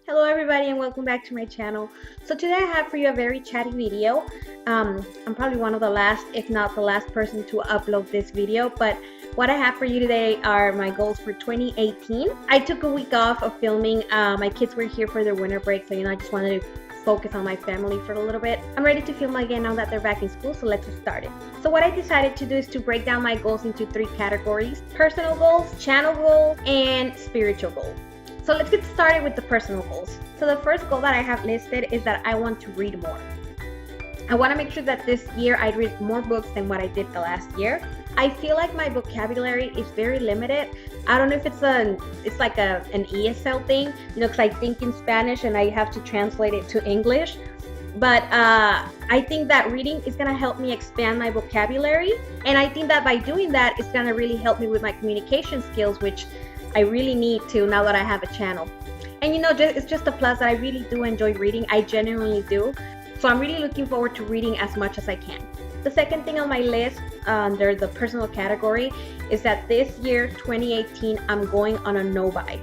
Hello everybody and welcome back to my channel. So today I have for you a very chatty video. I'm probably one of the last, if not the last person to upload this video, but what I have for you today are my goals for 2018. I took a week off of filming. My kids were here for their winter break, so I just wanted to focus on my family for a little bit. I'm ready to film again now that they're back in school, so let's get started. So what I decided to do is to break down my goals into 3 categories: personal goals, channel goals, and spiritual goals. So let's get started with the personal goals. So the first goal that I have listed is that I want to read more. I want to make sure that this year I read more books than what I did the last year. I feel like my vocabulary is very limited. I don't know if it's like an ESL thing, because I think in Spanish and I have to translate it to English. But I think that reading is going to help me expand my vocabulary. And I think that by doing that, it's going to really help me with my communication skills, which I really need to now that I have a channel. And it's just a plus that I really do enjoy reading. I genuinely do. So I'm really looking forward to reading as much as I can. The second thing on my list under the personal category is that this year, 2018, I'm going on a no buy.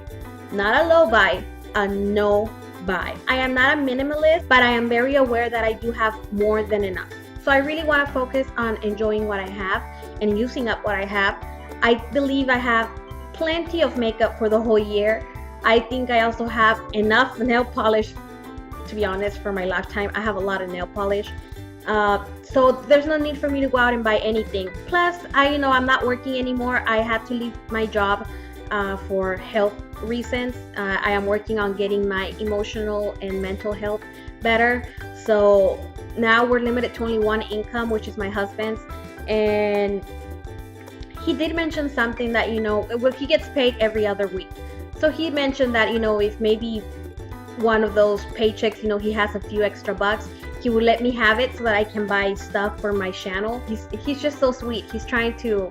Not a low buy, a no buy. I am not a minimalist, but I am very aware that I do have more than enough. So I really want to focus on enjoying what I have and using up what I have. I believe I have plenty of makeup for the whole year. I think I also have enough nail polish, to be honest, for my lifetime. I have a lot of nail polish. So there's no need for me to go out and buy anything. Plus, I'm not working anymore. I had to leave my job for health reasons. I am working on getting my emotional and mental health better. So now we're limited to only one income, which is my husband's. And he did mention something that, he gets paid every other week. So he mentioned that, if maybe one of those paychecks, he has a few extra bucks, he would let me have it so that I can buy stuff for my channel. He's just so sweet. He's trying to,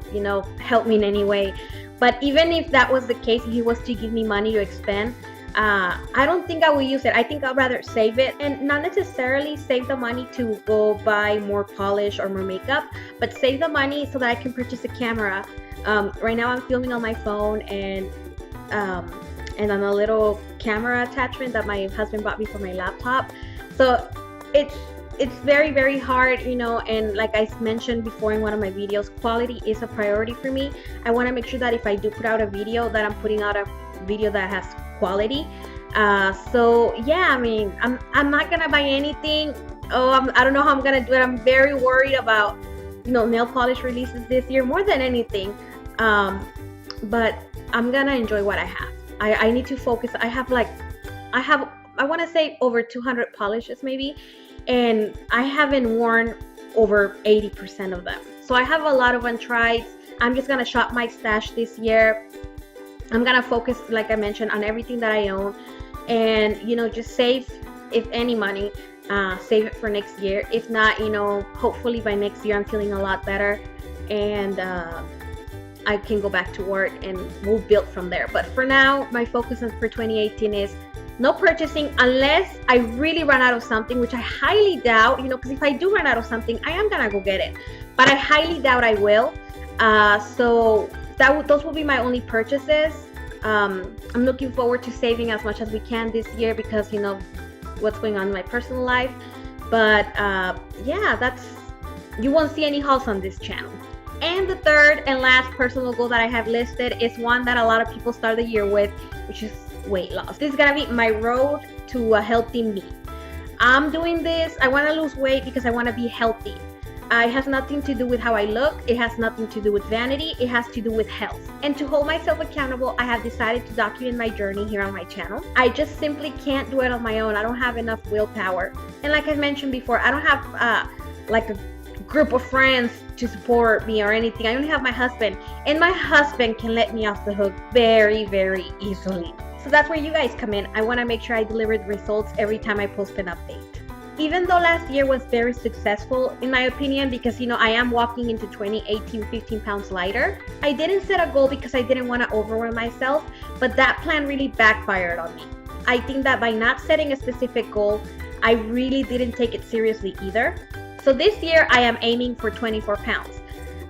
help me in any way. But even if that was the case, if he was to give me money to expend, I don't think I will use it. I think I'll rather save it, and not necessarily save the money to go buy more polish or more makeup, but save the money so that I can purchase a camera. Right now I'm filming on my phone and on a little camera attachment that my husband bought me for my laptop. So it's very, very hard, and like I mentioned before in one of my videos, quality is a priority for me. I want to make sure that if I do put out a video, that I'm putting out a video that has quality. So yeah, I'm not gonna buy anything. I don't know how I'm gonna do it. I'm very worried about nail polish releases this year more than anything. But I'm gonna enjoy what I have. I need to focus. I want to say over 200 polishes maybe, and I haven't worn over 80% of them. So I have a lot of untrieds. I'm just gonna shop my stash this year. I'm gonna focus, like I mentioned, on everything that I own, and just save, if any money, save it for next year. If not, hopefully by next year I'm feeling a lot better, and I can go back to work and we'll build from there. But for now, my focus for 2018 is no purchasing unless I really run out of something, which I highly doubt, because if I do run out of something, I am gonna go get it, but I highly doubt I will. So those will be my only purchases. I'm looking forward to saving as much as we can this year because what's going on in my personal life. But yeah, you won't see any hauls on this channel. And the third and last personal goal that I have listed is one that a lot of people start the year with, which is weight loss. This is gonna be my road to a healthy me. I'm doing this. I want to lose weight because I want to be healthy. It has nothing to do with how I look. It has nothing to do with vanity. It has to do with health. And to hold myself accountable, I have decided to document my journey here on my channel. I just simply can't do it on my own. I don't have enough willpower. And like I mentioned before, I don't have like a group of friends to support me or anything. I only have my husband, and my husband can let me off the hook very, very easily. So that's where you guys come in. I want to make sure I deliver the results every time I post an update. Even though last year was very successful, in my opinion, because I am walking into 2018 15 pounds lighter, I didn't set a goal because I didn't want to overwhelm myself, but that plan really backfired on me. I think that by not setting a specific goal, I really didn't take it seriously either. So this year I am aiming for 24 pounds.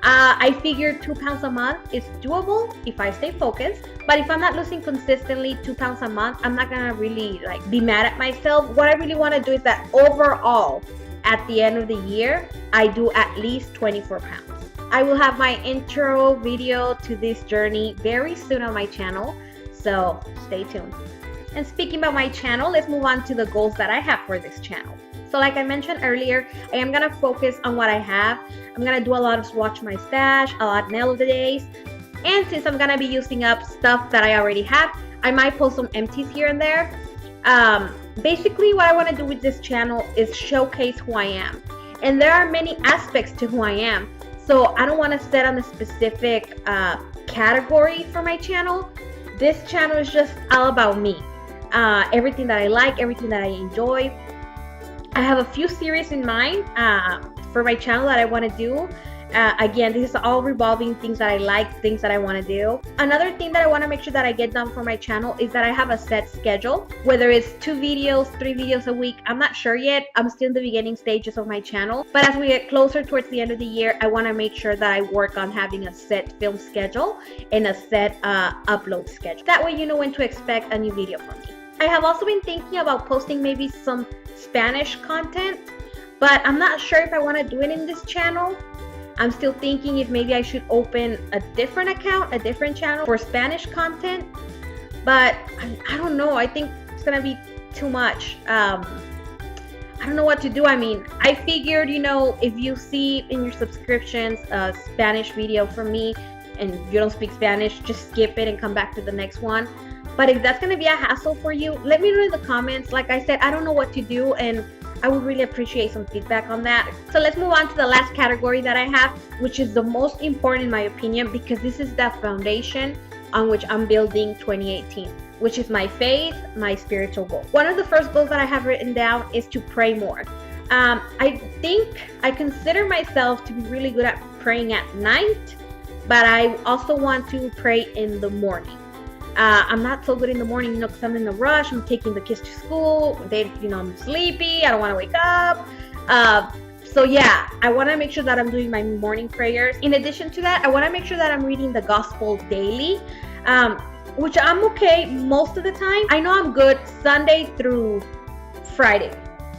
I figure 2 pounds a month is doable if I stay focused. But if I'm not losing consistently 2 pounds a month, I'm not gonna really like be mad at myself. What I really want to do is that overall, at the end of the year, I do at least 24 pounds. I will have my intro video to this journey very soon on my channel, so stay tuned. And speaking about my channel, let's move on to the goals that I have for this channel. So like I mentioned earlier, I am gonna focus on what I have. I'm gonna do a lot of swatch my stash, a lot nail of the days. And since I'm gonna be using up stuff that I already have, I might post some empties here and there. Basically what I wanna do with this channel is showcase who I am. And there are many aspects to who I am. So I don't wanna set on a specific category for my channel. This channel is just all about me. Everything that I like, everything that I enjoy. I have a few series in mind for my channel that I want to do. Again, this is all revolving things that I like, things that I want to do. Another thing that I want to make sure that I get done for my channel is that I have a set schedule, whether it's 2 videos, 3 videos a week. I'm not sure yet. I'm still in the beginning stages of my channel. But as we get closer towards the end of the year, I want to make sure that I work on having a set film schedule and a set upload schedule. That way you know when to expect a new video from me. I have also been thinking about posting maybe some Spanish content, but I'm not sure if I want to do it in this channel. I'm still thinking if maybe I should open a different account, a different channel for Spanish content, but I don't know. I think it's gonna be too much. I don't know what to do. I mean, I figured, you know, if you see in your subscriptions a Spanish video from me and you don't speak Spanish, just skip it and come back to the next one. But if that's gonna be a hassle for you, let me know in the comments. Like I said, I don't know what to do, and I would really appreciate some feedback on that. So let's move on to the last category that I have, which is the most important in my opinion, because this is the foundation on which I'm building 2018, which is my faith, my spiritual goal. One of the first goals that I have written down is to pray more. I think I consider myself to be really good at praying at night, but I also want to pray in the morning. I'm not so good in the morning, you know, because I'm in a rush. I'm taking the kids to school. I'm sleepy. I don't want to wake up. So yeah, I want to make sure that I'm doing my morning prayers. In addition to that, I want to make sure that I'm reading the gospel daily, which I'm okay most of the time. I know I'm good Sunday through Friday,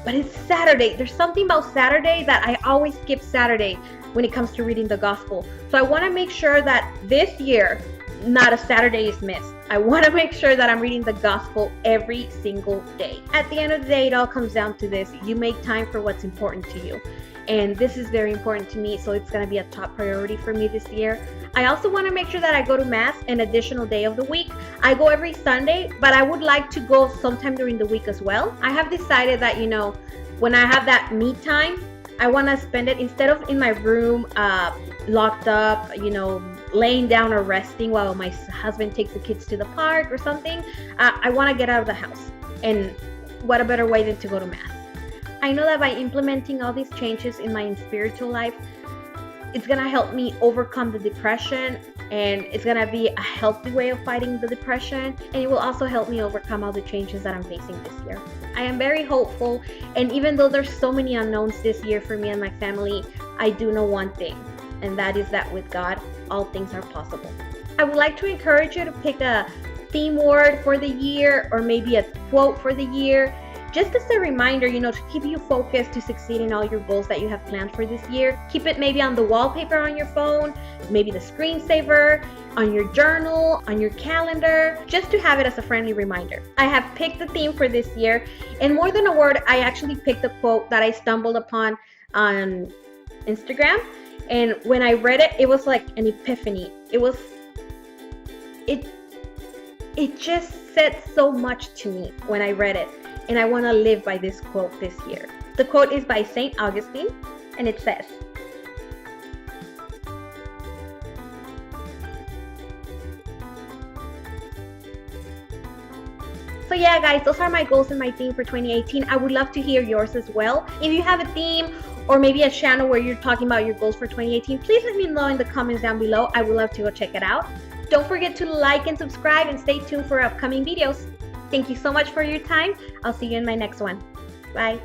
but it's Saturday. There's something about Saturday that I always skip Saturday when it comes to reading the gospel. So I want to make sure that this year, not a Saturday is missed. I want to make sure that I'm reading the gospel every single day. At the end of the day, it all comes down to this. You make time for what's important to you. And this is very important to me, so it's going to be a top priority for me this year. I also want to make sure that I go to Mass an additional day of the week. I go every Sunday, but I would like to go sometime during the week as well. I have decided that, you know, when I have that me time, I want to spend it instead of in my room, locked up, you know, laying down or resting while my husband takes the kids to the park or something. I want to get out of the house, and what a better way than to go to Mass. I know that by implementing all these changes in my spiritual life, it's gonna help me overcome the depression, and it's gonna be a healthy way of fighting the depression, and it will also help me overcome all the changes that I'm facing this year. I am very hopeful, and even though there's so many unknowns this year for me and my family, I do know one thing, and that is that with God, all things are possible. I would like to encourage you to pick a theme word for the year, or maybe a quote for the year, just as a reminder, you know, to keep you focused to succeed in all your goals that you have planned for this year. Keep it maybe on the wallpaper on your phone, maybe the screensaver, on your journal, on your calendar, just to have it as a friendly reminder. I have picked the theme for this year, and more than a word, I actually picked a quote that I stumbled upon on Instagram. And when I read it, it was like an epiphany. It just said so much to me when I read it. And I want to live by this quote this year. The quote is by St. Augustine, and it says, so yeah guys, those are my goals and my theme for 2018. I would love to hear yours as well. If you have a theme or maybe a channel where you're talking about your goals for 2018, please let me know in the comments down below. I would love to go check it out. Don't forget to like and subscribe, and stay tuned for upcoming videos. Thank you so much for your time. I'll see you in my next one. Bye.